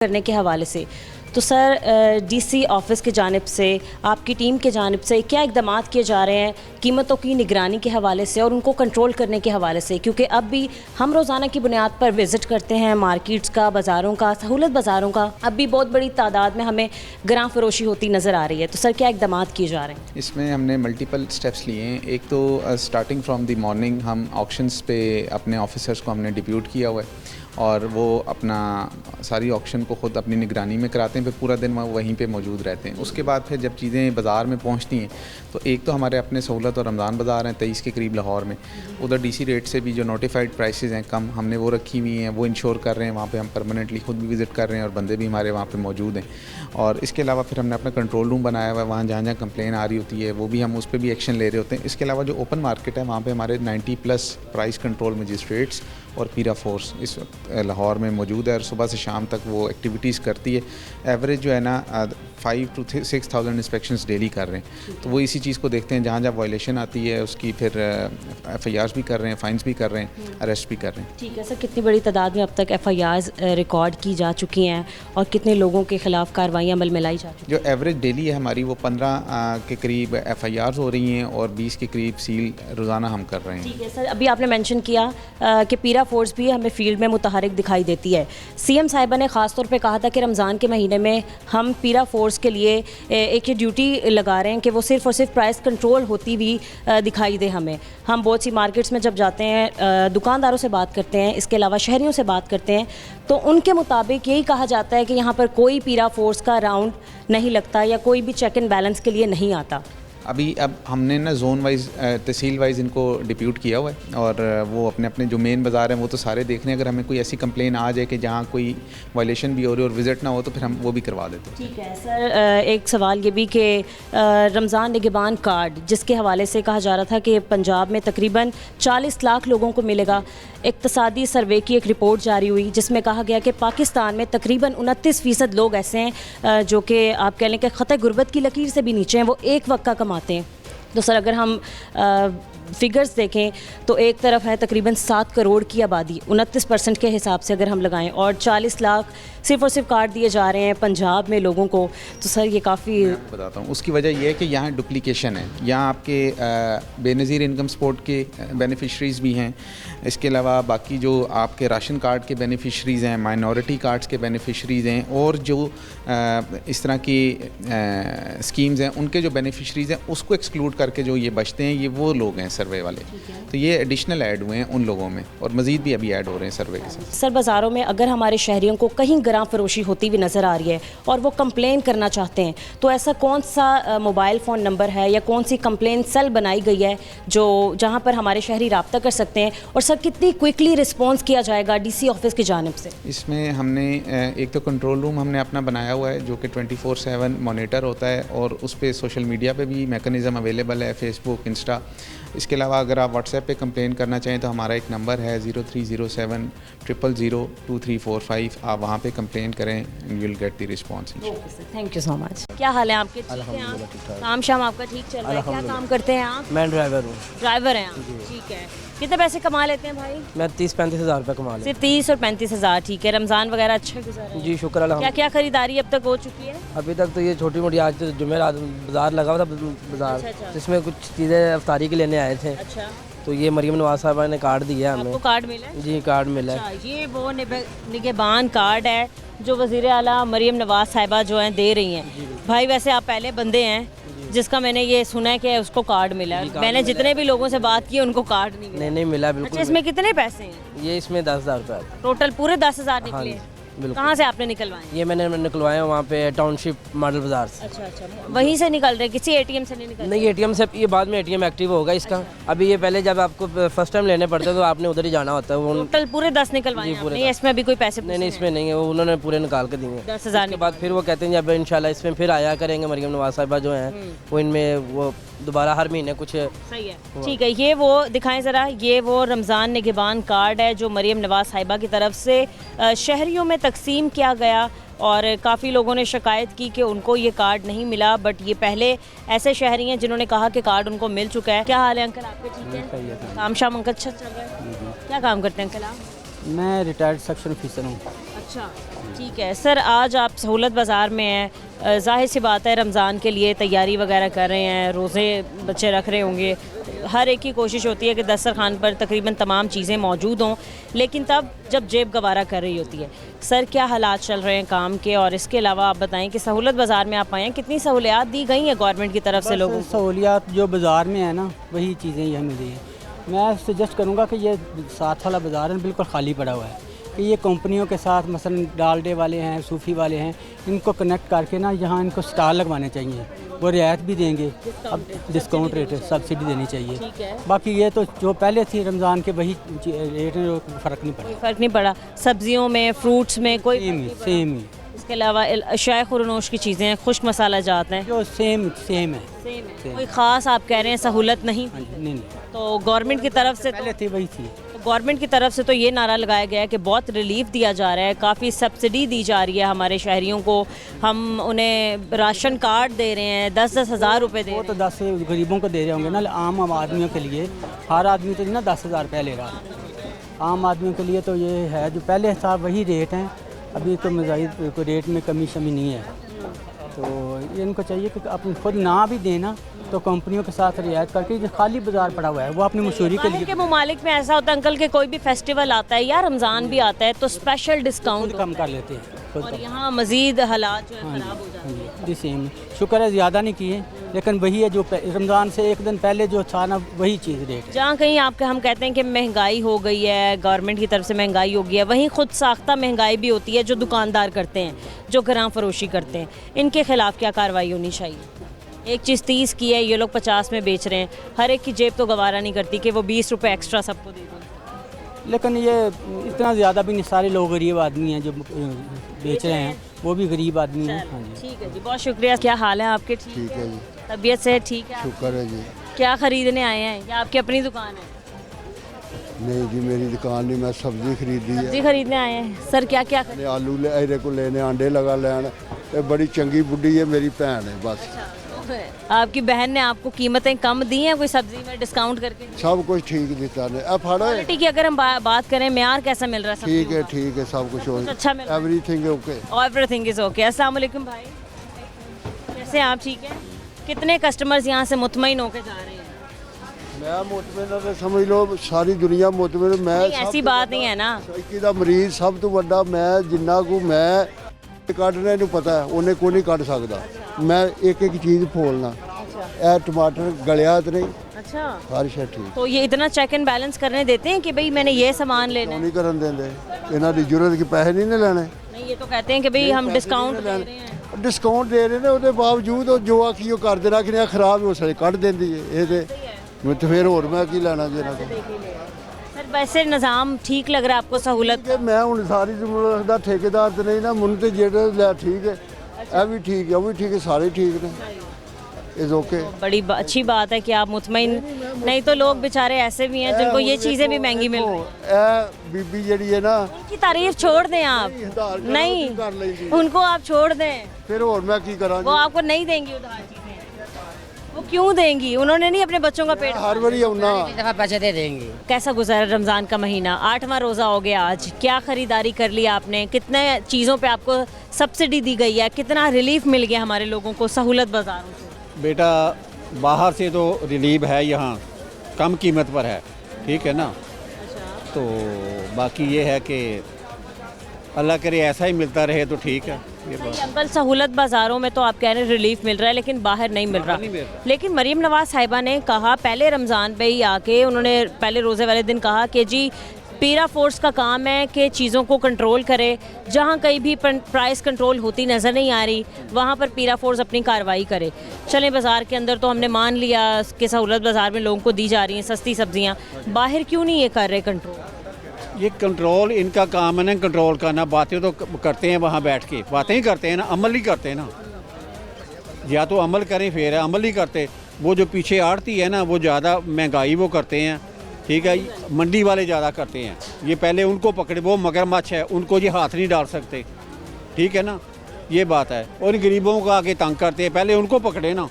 करने के हवाले से। तो सर डीसी ऑफिस की जानिब से, आपकी टीम के जानिब से क्या इक़दाम किए जा रहे हैं कीमतों की निगरानी के हवाले से और उनको कंट्रोल करने के हवाले से? क्योंकि अब भी हम रोज़ाना की बुनियाद पर विज़िट करते हैं मार्केट्स का, बाज़ारों का, सहूलत बाज़ारों का, अब भी बहुत बड़ी तादाद में हमें ग्रां फरोशी होती नज़र आ रही है। तो सर क्या इक़दाम किए जा रहे हैं? इसमें हमने मल्टीपल स्टेप्स लिए हैं। एक तो स्टार्टिंग फ्रॉम द मॉर्निंग हम ऑक्शंस पे अपने ऑफिसर्स को हमने डिप्यूट किया हुआ है और वो अपना सारी ऑक्शन को ख़ुद अपनी निगरानी में कराते हैं, फिर पूरा दिन वहीं पे मौजूद रहते हैं। उसके बाद फिर जब चीज़ें बाज़ार में पहुंचती हैं तो एक तो हमारे अपने सहूलत और रमज़ान बाज़ार हैं 23 के करीब लाहौर में, उधर डीसी रेट से भी जो नोटिफाइड प्राइसेस हैं कम, हमने वो रखी हुई हैं, वो इंश्योर कर रहे हैं। वहाँ पे हम परमानेंटली ख़ुद भी विज़िट कर रहे हैं और बंदे भी हमारे वहाँ पे मौजूद हैं। और इसके अलावा फिर हमने अपना कंट्रोल रूम बनाया हुआ है, वहाँ जहाँ जहाँ कंप्लेन आ रही होती है वो भी हम उस पर भी एक्शन ले रहे होते हैं। इसके अलावा जो ओपन मार्केट है वहाँ पर हमारे 90+ प्राइस कंट्रोल मजिस्ट्रेट्स और पीरा फोर्स इस वक्त लाहौर में मौजूद है और सुबह से शाम तक वो एक्टिविटीज़ करती है। एवरेज जो है ना 5,000 to 6,000 इंस्पेक्शंस डेली कर रहे हैं। तो वो इसी चीज़ को देखते हैं, जहाँ जहाँ वायलेशन आती है उसकी फिर FIRs भी कर रहे हैं, फाइन्स भी कर रहे हैं, अरेस्ट भी कर रहे हैं। ठीक है सर, कितनी बड़ी तादाद में अब तक FIRs रिकॉर्ड की जा चुकी हैं और कितने लोगों के ख़िलाफ़ कार्रवाई अमल में लाई जा चुकी जो एवरेज डेली है हमारी वो 15 के करीब FIRs हो रही हैं और 20 के करीब सील रोज़ाना हम कर रहे हैं। ठीक है सर, अभी आपने मेंशन किया कि पीरा फोर्स भी हमें फील्ड में मुतहरिक दिखाई देती है। CM साहिबा ने ख़ास तौर पे कहा था कि रमज़ान के महीने में हम पीरा फोर्स के लिए एक ये ड्यूटी लगा रहे हैं कि वो सिर्फ़ और सिर्फ प्राइस कंट्रोल होती हुई दिखाई दे हमें। हम बहुत सी मार्केट्स में जब जाते हैं, दुकानदारों से बात करते हैं, इसके अलावा शहरियों से बात करते हैं, तो उनके मुताबिक यही कहा जाता है कि यहाँ पर कोई पीरा फोर्स का राउंड नहीं लगता या कोई भी चेक एंड बैलेंस के लिए नहीं आता। अब हमने ना जोन वाइज तहसील वाइज इनको डिप्यूट किया हुआ है और वो अपने अपने जो मेन बाज़ार हैं वो तो सारे देख रहे हैं। अगर हमें कोई ऐसी कंप्लेन आ जाए कि जहाँ कोई वायलेशन भी हो रही है और विज़िट ना हो तो फिर हम वो भी करवा देते हैं। ठीक है सर, एक सवाल ये भी कि रमज़ान निगहबान कार्ड जिसके हवाले से कहा जा रहा था कि पंजाब में तकरीबन 40 लाख लोगों को मिलेगा, इक़्तिसादी सर्वे की एक रिपोर्ट जारी हुई जिसमें कहा गया कि पाकिस्तान में तकरीबन 29% लोग ऐसे हैं जो कि आप कह लें कि ख़तरे गुर्बत की लकीर से भी नीचे हैं, वो एक वक्त का कमाते हैं। तो सर अगर हम फिगर्स देखें तो एक तरफ है तकरीबन 7 करोड़ की आबादी, 29% के हिसाब से अगर हम लगाएं और 40 लाख सिर्फ़ और सिर्फ कार्ड दिए जा रहे हैं पंजाब में लोगों को, तो सर ये काफ़ी बताता हूँ। उसकी वजह यह है कि यहाँ डुप्लीकेशन है। यहाँ आपके बेनज़ीर इनकम सपोर्ट के बेनिफिशरीज़ भी हैं, इसके अलावा बाकी जो आपके राशन कार्ड के बेनिफिशरीज़ हैं, माइनॉरिटी कार्ड्स के बेनिफिशरीज़ हैं और जो इस तरह की स्कीम्स हैं उनके जो बेनिफिशरीज़ हैं उसको एक्सक्लूड करके जो ये बचते हैं, ये वो लोग हैं सर्वे वाले। तो ये एडिशनल ऐड हुए हैं उन लोगों में और मज़ीद भी अभी ऐड हो रहे हैं सर्वे के साथ। सर बाज़ारों में अगर हमारे शहरियों को कहीं ग्रां फरोशी होती हुई नज़र आ रही है और वो कंप्लेन करना चाहते हैं, तो ऐसा कौन सा मोबाइल फ़ोन नंबर है या कौन सी कंप्लेन सेल बनाई गई है जो जहां पर हमारे शहरी रब्ता कर सकते हैं? और सर कितनी क्विकली रिस्पॉन्स किया जाएगा DC ऑफिस की जानिब से? इसमें हमने एक तो कंट्रोल रूम हमने अपना बनाया हुआ है जो कि 24/7 मॉनिटर होता है और उस पर सोशल मीडिया पे भी मैकेनिज़्म अवेलेबल है, फेसबुक, इंस्टा। इसके अलावा अगर आप व्हाट्सएप पे कंप्लेन करना चाहें तो हमारा एक नंबर है 0307 000 2345। आप वहाँ पे कंप्लेन करें and you will get the response. Thank you so much. क्या हाल है आपके? काम शाम आपका ठीक चल रहा है? क्या काम करते हैं आप? मैं ड्राइवर हूँ। ड्राइवर हैं आप? ठीक है। कितने पैसे कमा लेते हैं भाई? मैं 30-35 हज़ार रुपये कमा लेता हूँ। सिर्फ 30 और 35 हज़ार। ठीक है। रमज़ान वगैरह अच्छा गुजरा है? जी शुक्र अल्लाह। क्या क्या खरीदारी अब तक हो चुकी है? अभी तक तो ये छोटी मोटी, आज तो जुमेरात बाज़ार लगा हुआ था बाज़ार, अच्छा। जिसमें कुछ चीज़ें अफ्तारी के लेने आए थे। अच्छा। तो ये मरीम नवाज साहबा ने कार्ड दिया हमें। आपको कार्ड मिला है? जी कार्ड मिला है। अच्छा, ये वो निगहबान कार्ड है जो वज़ीर आला मरीम नवाज साहिबा जो हैं दे रही हैं। भाई वैसे आप पहले बंदे हैं जिसका मैंने ये सुना है कि उसको कार्ड मिला है। मैंने जितने भी लोगों से बात की उनको कार्ड नहीं मिला। नहीं मिला बिल्कुल। अच्छा, इसमें कितने पैसे हैं? ये इसमें 10,000 रुपये टोटल पूरे 10,000 निकले? कहाँ से आपने निकलवाए? ये मैंने निकलवाए वहाँ पे टाउनशिप मॉडल बाजार से। अच्छा, वहीं से निकल रहे, किसी ATM से नहीं निकल रहे? नहीं ATM से, ये बाद में ATM एक्टिव होगा इसका। अभी ये पहले जब आपको फर्स्ट टाइम लेने पड़ते हैं तो आपने उधर ही जाना होता है। वो टोटल पूरे 10 निकलवाए आपने? इसमें भी कोई पैसे? नहीं इसमें नहीं है, वो उन्होंने पूरे निकाल के दिए 10,000 के बाद फिर वो कहते हैं जब इंशाल्लाह इसमें फिर आया करेंगे मरीम नवाज साहिबा जो हैं वो इनमें वो दोबारा हर महीने कुछ। सही है। ठीक है, ये वो दिखाएं ज़रा, ये वो रमज़ान निगहबान कार्ड है जो मरीम नवाज साहिबा की तरफ से शहरियों में तकसीम किया गया और काफ़ी लोगों ने शिकायत की कि उनको ये कार्ड नहीं मिला, बट ये पहले ऐसे शहरी हैं जिन्होंने कहा कि कार्ड उनको मिल चुका है। क्या हाल है अंकल आपके? ठीक है। काम शाम अंकल अच्छा चल रहा है? क्या काम करते हैं अंकल आप? मैं रिटायर्ड सेक्शन ऑफिसर हूँ। अच्छा, ठीक है सर। आज आप सहूलत बाज़ार में हैं, जाहिर सी बात है रमज़ान के लिए तैयारी वगैरह कर रहे हैं, रोज़े बच्चे रख रहे होंगे, हर एक की कोशिश होती है कि दस्तरखान पर तकरीबन तमाम चीज़ें मौजूद हों, लेकिन तब जब जेब गवारा कर रही होती है। सर क्या हालात चल रहे हैं काम के, और इसके अलावा आप बताएं कि सहूलत बाज़ार में आप आए हैं, कितनी सहूलियात दी गई हैं गवर्नमेंट की तरफ से लोगों को? सहूलियात जो बाज़ार में है ना, वही चीज़ें यह मिल रही हैं। मैं सजेस्ट करूँगा कि ये साथ वाला बाज़ार है बिल्कुल खाली पड़ा हुआ है, कि ये कंपनियों के साथ मसलन डालडे वाले हैं, सूफ़ी वाले हैं, इनको कनेक्ट करके ना यहाँ इनको स्टॉल लगवाने चाहिए, वो रियायत भी देंगे, अब डिस्काउंट रेट सब्सिडी देनी चाहिए। बाकी ये तो जो पहले थी रमज़ान के वही रेट में फ़र्क नहीं पड़ा। फ़र्क नहीं पड़ा, सब्जियों में, फ्रूट्स में कोई सेम ही। इसके अलावा अशाए खुरनोश की चीज़ें, खुश्क मसाला जात हैं, जो सेम है। कोई ख़ास आप कह रहे हैं सहूलत नहीं? हाँ जी, नहीं तो गवर्नमेंट की तरफ से पहले थी वही थी। तो गवर्नमेंट की तरफ से तो ये नारा लगाया गया है कि बहुत रिलीफ दिया जा रहा है, काफ़ी सब्सिडी दी जा रही है हमारे शहरियों को, हम उन्हें राशन कार्ड दे रहे हैं, 10-10 हज़ार रुपये दे वो रहे तो हैं। 10 गरीबों को दे रहे होंगे ना, आम आदमियों के लिए हर आदमी तो ना 10,000 रुपये ले रहा। आम आदमियों के लिए तो ये है जो पहले था वही रेट हैं, अभी तो मज़ीद कोई रेट में कमी शमी नहीं है। तो ये इनको चाहिए कि अपन खुद ना भी देना तो कंपनियों के साथ रियायत करके, जो खाली बाज़ार पड़ा हुआ है वो अपनी मशहूरी के बाहर लिए के ममालिक में ऐसा होता है अंकल कि कोई भी फेस्टिवल आता है या रमज़ान भी आता है तो स्पेशल डिस्काउंट खुद कम कर लेते हैं खुद और कम। यहाँ मज़ीद हालात जो है ख़राब हो जाते हैं। हाँ जी, सेम। शुक्र है ज़्यादा नहीं किए, लेकिन वही है जो रमज़ान से एक दिन पहले जो था ना वही चीज़ रेट है। जहाँ कहीं आपके हम कहते हैं कि महंगाई हो गई है, गवर्नमेंट की तरफ से महंगाई हो गई है, वहीं खुद साख्ता महंगाई भी होती है जो दुकानदार करते हैं, जो घरां फरोशी करते हैं, इनके खिलाफ क्या कार्रवाई होनी चाहिए? एक चीज़ 30 की है, ये लोग 50 में बेच रहे हैं, हर एक की जेब तो गवारा नहीं करती कि वो 20 रुपये एक्स्ट्रा सबको दे दें। लेकिन ये इतना ज़्यादा भी नहीं, सारे लोग गरीब आदमी हैं जो बेच रहे हैं, वो भी गरीब आदमी हैं। हाँ जी, ठीक है जी, बहुत शुक्रिया। क्या हाल है आपके? ठीक है जी, तबीयत से ठीक है? शुक्र है जी। क्या ख़रीदने आए हैं या आपकी अपनी दुकान है? नहीं जी, मेरी दुकान नहीं, मैं सब्जी खरीदी है। सब्जी खरीदने आए हैं। सर क्या क्या मैंने आलू ले अरे को लेने, आंडे लगा लैन। ये बड़ी चंगी बुढ़ी है, मेरी भैन है बस। आपकी बहन ने आपको कीमतें कम दी हैं कोई सब्जी में डिस्काउंट करके? सब कुछ ठीक देता ने। अब फाड़ो है। क्वालिटी की अगर हम बात करें, म्यार कैसा मिल रहा है? ठीक है, ठीक है, सब कुछ हो अच्छा मिल रहा है? Everything okay. Everything is okay. अस्सलाम वालेकुम भाई, कैसे हैं आप? ठीक है। कितने कस्टमर्स यहाँ से मुतमईन होकर जा रहे हैं? मैं मुतमिन है, समझ लो सारी दुनिया मुतमिन। मैं नहीं, ऐसी बात नहीं है ना। साइकी दा मरीज सब तो बड़ा मैं, जिन्ना को मैं ਕੱਢਣੇ ਨੂੰ ਪਤਾ ਹੈ ਉਹਨੇ ਕੋਈ ਨਹੀਂ ਕੱਢ ਸਕਦਾ। मैं एक एक चीज़ फोलना। ए टमाटर गलिया तो नहीं, अच्छा, हर शे ठीक। तो ये इतना चेक एंड बैलेंस करने देते हैं कि भाई मैंने ये सामान लेना क्यों है? नहीं करन देंगे? इन्हों की जरूरत के पैसे नहीं ना लेने। नहीं, ये तो कहते हैं कि भाई हम डिस्काउंट दे रहे हैं। डिस्काउंट दे रहे ने, ਉਹਦੇ ਬਾਵਜੂਦ ਉਹ ਜੋ ਆਖੀ ਉਹ ਕਰ ਦੇਣਾ ਕਿ ਨਹੀਂ ਖਰਾਬ ਹੋ ਸਾਰੇ ਕੱਢ ਦਿੰਦੀ ਹੈ ਇਹ ਤੇ ਫਿਰ ਹੋਰ ਮੈਂ ਕੀ ਲੈਣਾ ਜੇ ਨਾ सर वैसे निज़ाम ठीक लग रहा है आपको? सहूलत ਕਿ ਮੈਂ ਹੁਣ ਸਾਰੀ ਜ਼ਮੀਨ ਦਾ ਠੇਕੇਦਾਰ ਤੇ ਨਹੀਂ ਨਾ, ਮੈਨੂੰ ਤੇ ਜਿਹੜੇ ਲੈ ਠੀਕ ਹੈ, ਇਹ ਵੀ ਠੀਕ ਹੈ, ਉਹ ਵੀ ਠੀਕ ਹੈ, ਸਾਰੇ ठीक ਨੇ। Is okay. बड़ी अच्छी बात है कि आप मुतमईन, नहीं तो लोग बेचारे ऐसे भी हैं जिनको ये चीज़ें भी महंगी मिल रही हैं। ਇਹ ਬੀਬੀ ਜਿਹੜੀ ਹੈ ਨਾ, उनकी तारीफ छोड़ दें आप, उधार कर नहीं लेंगी। उनको आप छोड़ दें, ਫਿਰ ਹੋਰ मैं की करा? वो आपको नहीं देंगी उधार चीज़ें। वो क्यों देंगी? उन्होंने नहीं अपने बच्चों का पेट हर बारी आउना। दफ़ा पैसे दे देंगे। कैसा गुजरा रमज़ान का महीना? 8वां रोज़ा हो गया आज, क्या ख़रीदारी कर ली आपने? कितने चीज़ों पे आपको सब्सिडी दी गई है? कितना रिलीफ मिल गया हमारे लोगों को सहूलत बाज़ारों से? बेटा बाहर से तो रिलीफ है, यहाँ कम कीमत पर है, ठीक है ना। तो बाकी ये है कि अल्लाह करे ऐसा ही मिलता रहे तो ठीक है। ये बात नहीं, अंकल सहूलत बाज़ारों में तो आप कह रहे हैं रिलीफ मिल रहा है, लेकिन बाहर नहीं मिल रहा। लेकिन मरीम नवाज़ साहिबा ने कहा पहले रमज़ान पे ही आके, उन्होंने पहले रोज़े वाले दिन कहा कि जी पीरा फोर्स का काम है कि चीज़ों को कंट्रोल करे, जहाँ कहीं भी प्राइस कंट्रोल होती नज़र नहीं आ रही वहाँ पर पीरा फोर्स अपनी कार्रवाई करे। चलें बाज़ार के अंदर तो हमने मान लिया कि सहूलत बाज़ार में लोगों को दी जा रही हैं सस्ती सब्जियाँ, बाहर क्यों नहीं ये कर रहे कंट्रोल? ये कंट्रोल इनका काम है ना, कंट्रोल करना। बातें तो करते हैं वहाँ बैठ के, बातें ही करते हैं ना, अमल नहीं करते ना। या तो अमल करें, फिर अमल नहीं करते। वो जो पीछे आड़ती है ना, वो ज़्यादा महंगाई वो करते हैं, ठीक है। मंडी वाले ज़्यादा करते हैं, ये पहले उनको पकड़े, वो मगरमच्छ है, उनको ये हाथ नहीं डाल सकते, ठीक है ना, ये बात है। और गरीबों को आगे तंग करते हैं, पहले उनको पकड़े ना,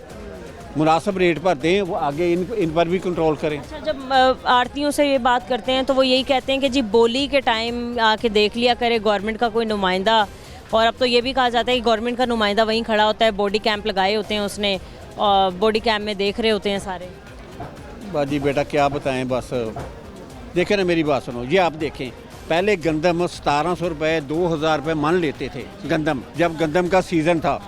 मुनासिब रेट पर दें, वो आगे इन पर भी कंट्रोल करें। अच्छा, जब आड़तियों से ये बात करते हैं तो वो यही कहते हैं कि जी बोली के टाइम आके देख लिया करे गवर्नमेंट का कोई नुमाइंदा, और अब तो ये भी कहा जाता है कि गवर्नमेंट का नुमाइंदा वहीं खड़ा होता है, बॉडी कैंप लगाए होते हैं उसने, और बॉडी कैंप में देख रहे होते हैं सारे। बाजी बेटा क्या बताएं, बस देखें ना, मेरी बात सुनो, ये आप देखें, पहले गंदम 1700 रुपये 2000 रुपये मन लेते थे गंदम, जब गंदम का सीज़न था।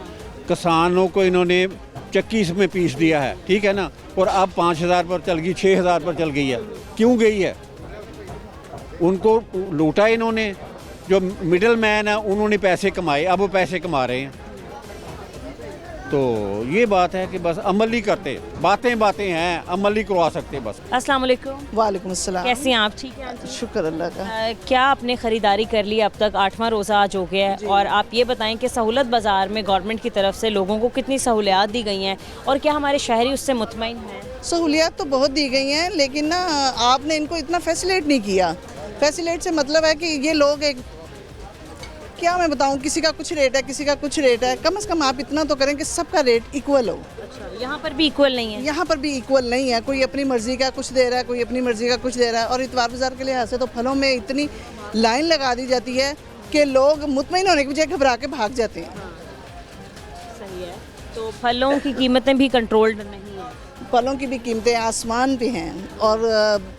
किसानों को इन्होंने चक्की में पीस दिया है, ठीक है ना, और अब 5000 पर चल गई, 6000 पर चल गई है। क्यों गई है? उनको लूटा इन्होंने, जो मिडल मैन है उन्होंने पैसे कमाए, अब वो पैसे कमा रहे हैं। तो ये बात है कि बस अमल ही करते, बातें बातें हैं, अमल ही करवा सकते बस। अस्सलाम वालेकुम। वालेकुम अस्सलाम। कैसे हैं आप? ठीक है आंटी? शुक्र अल्लाह का। क्या आपने ख़रीदारी कर ली अब तक? 8वां रोज़ा आज हो गया है, और आप ये बताएं कि सहूलत बाज़ार में गवर्नमेंट की तरफ से लोगों को कितनी सहूलियात दी गई हैं, और क्या हमारे शहरी उससे मुतमईन हैं? सहूलियात तो बहुत दी गई हैं, लेकिन ना आपने इनको इतना फैसिलेट नहीं किया। फैसिलेट से मतलब है कि ये लोग एक, क्या मैं बताऊं, किसी का कुछ रेट है, किसी का कुछ रेट है। कम से कम आप इतना तो करें कि सबका रेट इक्वल हो। अच्छा, यहाँ पर भी इक्वल नहीं है? यहाँ पर भी इक्वल नहीं है, कोई अपनी मर्जी का कुछ दे रहा है, कोई अपनी मर्जी का कुछ दे रहा है। और इतवार बाज़ार के लिहाज से तो फलों में इतनी लाइन लगा दी जाती है कि लोग मुतमईन होने की बजाय घबरा के भाग जाते हैं। सही है, तो फलों की कीमतें भी कंट्रोल्ड नहीं है? फलों की भी कीमतें आसमान पे हैं, और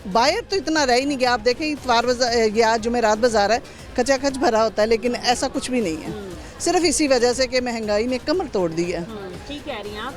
बायर तो इतना रह ही नहीं गया। आप देखें इतवार बाज़ार या जुमेरात बाज़ार है, खचाखच भरा होता है, लेकिन ऐसा कुछ भी नहीं है। सिर्फ इसी वजह से कि महंगाई ने कमर तोड़ दी है। ठीक कह रही हैं आप।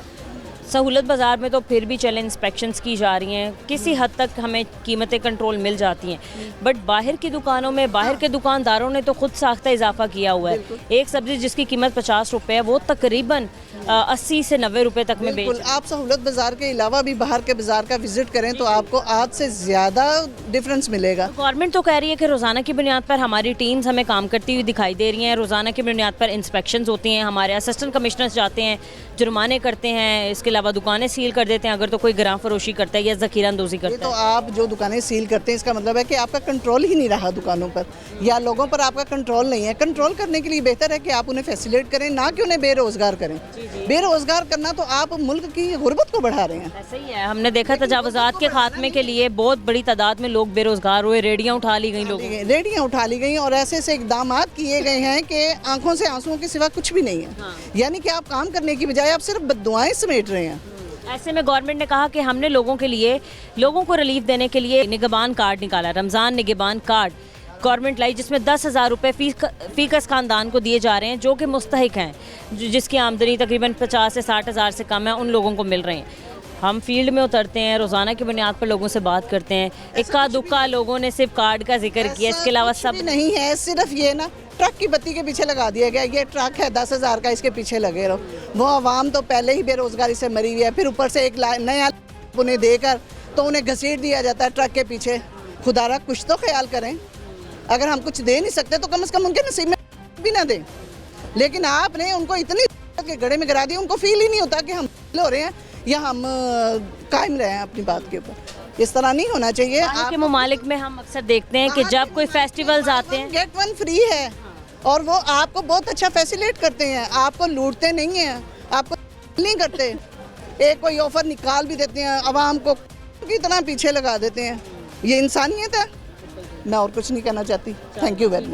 सहूलत बाज़ार में तो फिर भी चले इंस्पेक्शंस की जा रही हैं, किसी हद तक हमें कीमतें कंट्रोल मिल जाती हैं, बट बाहर की दुकानों में बाहर के दुकानदारों ने तो खुद साख्ता इजाफा किया हुआ है। एक सब्ज़ी जिसकी कीमत 50 रुपये है वो तकरीबन 80 से 90 रुपये तक में बेच। आप सहूलत बाज़ार के अलावा भी बाहर के बाज़ार का विजिट करें तो आपको आज से ज़्यादा डिफरेंस मिलेगा। गवर्नमेंट तो कह रही है कि रोज़ाना की बुनियाद पर हमारी टीम्स हमें काम करती हुई दिखाई दे रही हैं, रोज़ाना की बुनियाद पर इंस्पेक्शंस होती हैं, हमारे असिस्टेंट कमिश्नर्स जाते हैं, जुर्माने करते हैं, इसके अलावा दुकानें सील कर देते हैं अगर तो कोई ग्राम फरोशी करता है या ज़ख़ीरा अंदोज़ी करता है। तो आप जो दुकानें सील करते हैं, इसका मतलब है कि आपका कंट्रोल ही नहीं रहा दुकानों पर, या लोगों पर आपका कंट्रोल नहीं है। कंट्रोल करने के लिए बेहतर है कि आप उन्हें फैसिलिटेट करें, ना कि उन्हें बेरोज़गार करें। बेरोज़गार करना तो आप मुल्क की गुर्बत को बढ़ा रहे हैं। ऐसे ही है, हमने देखा तजावुज़ात के खात्मे के लिए बहुत बड़ी तादाद में लोग बेरोज़गार हुए, रेडियाँ उठा ली गई, लोगों रेडियाँ उठा ली गई, और ऐसे ऐसे इकदाम किए गए हैं कि आंखों से आंसुओं के सिवा कुछ भी नहीं है। यानी कि आप काम करने की बजाय आप सिर्फ बद्दुआएं समेट रहे हैं। ऐसे में गवर्नमेंट ने कहा कि हमने लोगों को रिलीफ देने के लिए निगहबान कार्ड निकाला, रमज़ान निगहबान कार्ड गवर्नमेंट लाई, जिसमें 10,000 रुपये फ़ीकस ख़ानदान को दिए जा रहे हैं जो कि मुस्तहिक हैं, जिसकी आमदनी तकरीबन 50 से 60 हज़ार से कम है, उन लोगों को मिल रहे हैं। हम फील्ड में उतरते हैं, रोज़ाना की बुनियाद पर लोगों से बात करते हैं, इक्का दुक्का लोगों ने सिर्फ कार्ड का जिक्र किया, इसके अलावा सब नहीं है। सिर्फ ये ना ट्रक की बत्ती के पीछे लगा दिया गया, ये ट्रक है 10,000 का, इसके पीछे लगे रहो। वो आवाम तो पहले ही बेरोज़गारी से मरी हुई है, फिर ऊपर से एक नया उन्हें देकर तो उन्हें घसीट दिया जाता है ट्रक के पीछे। खुदारा कुछ तो ख्याल करें, अगर हम कुछ दे नहीं सकते तो कम से कम उनके नसीब में भी ना दें। लेकिन आपने उनको इतनी के गड़े में गिरा दिया, उनको फील ही नहीं होता कि हम हो रहे हैं या हम कायम रहे हैं अपनी बात के ऊपर। इस तरह नहीं होना चाहिए। आपके ममालिक में हम अक्सर देखते हैं कि जब कोई फेस्टिवल्स आते हैं, गेट वन फ्री है, और वो आपको बहुत अच्छा फैसिलिटेट करते हैं, आपको लूटते नहीं हैं, आपको नहीं करते, एक कोई ऑफर निकाल भी देते हैं, आवाम को की तरह पीछे लगा देते हैं। ये इंसानियत है। मैं और कुछ नहीं कहना चाहती। Thank you very much.